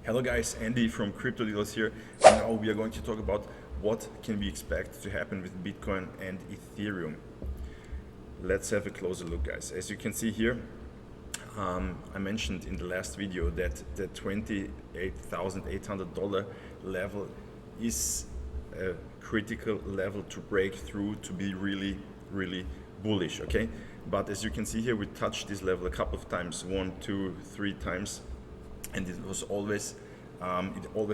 Hello guys, Andy from Crypto Dealers here, and now we are going to talk about what can we expect to happen with Bitcoin and Ethereum. Let's have a closer look, guys. As you can see here, I mentioned in the last video that the $28,800 level is a critical level to break through to be really bullish, okay? But as you can see here, we touched this level a couple of times, 1, 2, 3 times, and it was always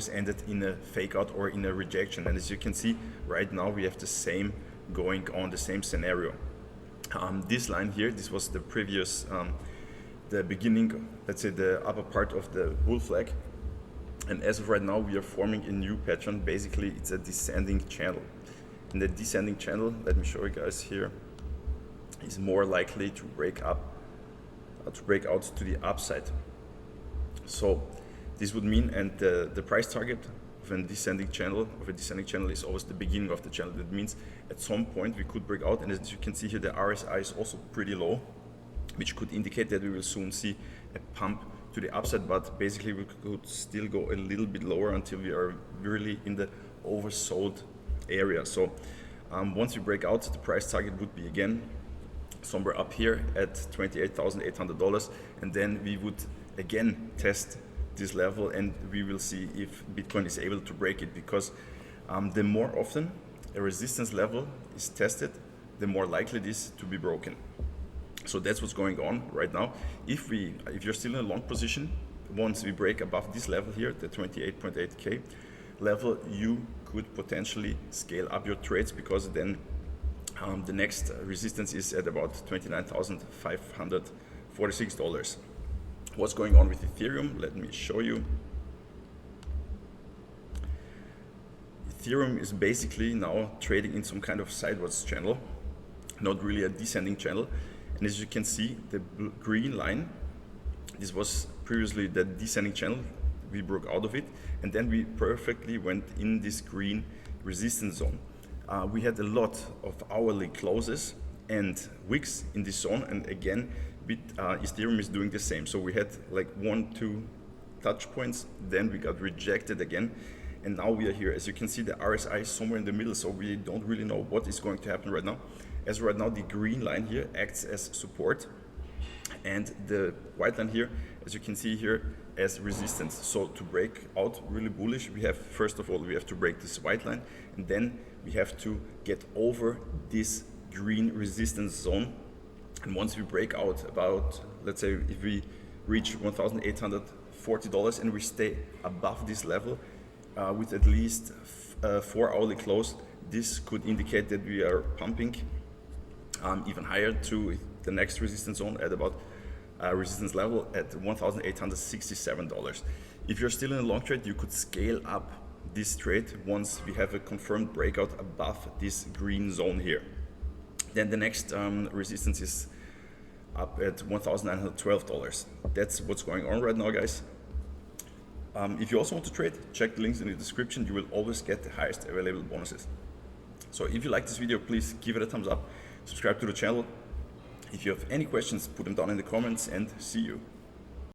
ended in a fake out or in a rejection. And as you can see right now, we have the same going on, the same scenario. This line here, this was the previous the beginning, let's say the upper part of the bull flag, and as of right now we are forming a new pattern. Basically it's a descending channel, and the descending channel, let me show you guys here, is more likely to break out to the upside. So this would mean, and the price target of a descending channel is always the beginning of the channel. That means at some point we could break out, and as you can see here, the RSI is also pretty low, which could indicate that we will soon see a pump to the upside, but basically we could still go a little bit lower until we are really in the oversold area. So once we break out, the price target would be again somewhere up here at $28,800, and then we would again test this level, and we will see if Bitcoin is able to break it, because the more often a resistance level is tested, the more likely it is to be broken. So that's what's going on right now. If you're still in a long position, once we break above this level here, the 28.8K level, you could potentially scale up your trades, because then the next resistance is at about $29,546. What's going on with Ethereum? Let me show you. Ethereum is basically now trading in some kind of sideways channel, not really a descending channel. And as you can see, the green line, this was previously the descending channel. We broke out of it, and then we perfectly went in this green resistance zone. We had a lot of hourly closes and wicks in this zone, and again, Ethereum is doing the same. So we had like 1-2 touch points, then we got rejected again, and now we are here. As you can see, the RSI is somewhere in the middle, so we don't really know what is going to happen right now. As right now, the green line here acts as support, and the white line here, as you can see here, as resistance. So to break out really bullish, we have, first of all, we have to break this white line, and then we have to get over this green resistance zone. And once we break out about, let's say if we reach $1,840 and we stay above this level with at least 4 hourly close, this could indicate that we are pumping even higher to the next resistance zone at about resistance level at $1,867. If you're still in a long trade, you could scale up this trade once we have a confirmed breakout above this green zone here. Then the next resistance is up at $1,912. That's what's going on right now, guys. If you also want to trade, check the links in the description. You will always get the highest available bonuses. So if you like this video, please give it a thumbs up, subscribe to the channel. If you have any questions, put them down in the comments, and see you.